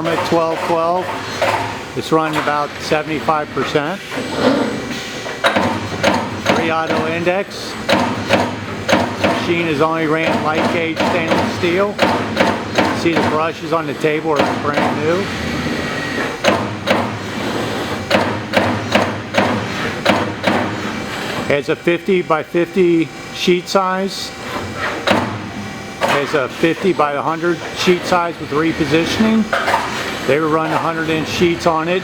Parma 1212. It's running about 75%. 3 auto index. This machine is only ran light gauge stainless steel. See the brushes on the table are brand new. It's a 50 by 50 sheet size. It's a 50 by 100 sheet size with repositioning. They were running 100-inch sheets on it.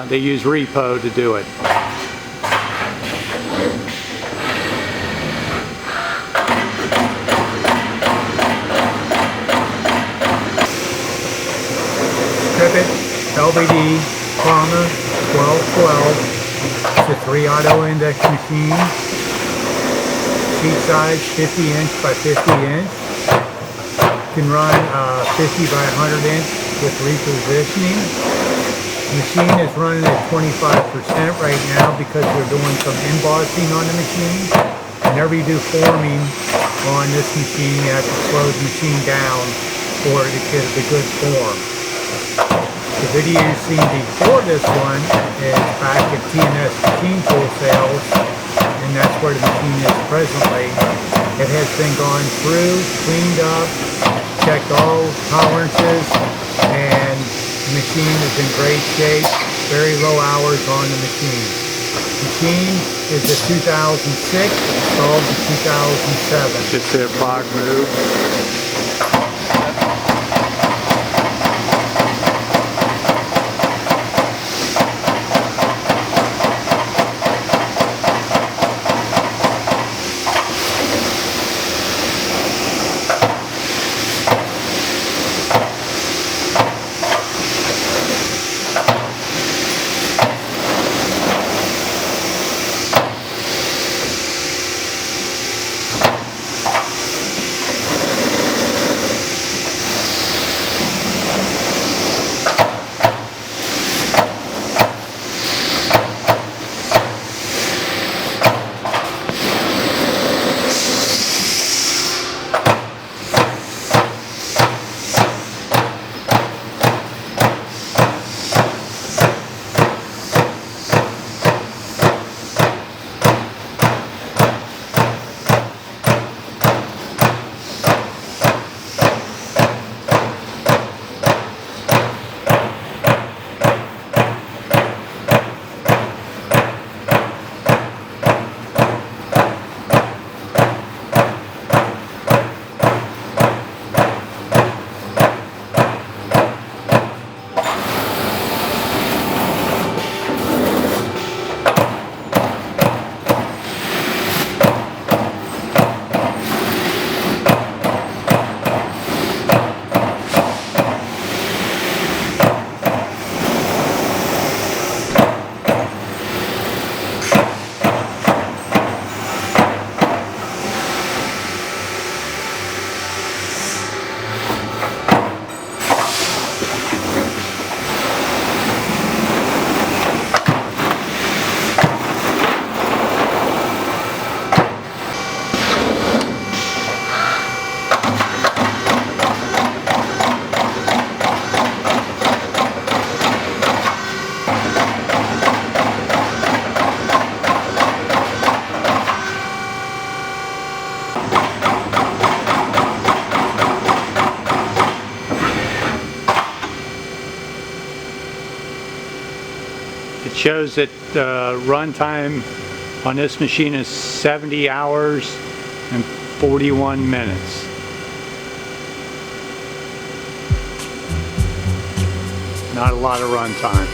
They use repo to do it. Strippit Lvd Parma 1212. It's a 3 auto index machine. Sheet size 50 inch by 50 inch. Can run 50 by 100 inch with repositioning. The machine is running at 25% right now because we're doing some embossing on the machine. Whenever you do forming on this machine, you have to slow the machine down for it to get a good form. The video you've seen before this one is back at TNS Machine Tool Sales, and that's where the machine is presently. It has been gone through, cleaned up, checked all tolerances, and the machine is in great shape. Very low hours on the machine. The machine is a 2006, installed in 2007. Just a block move. It shows that runtime on this machine is 70 hours and 41 minutes. Not a lot of runtime.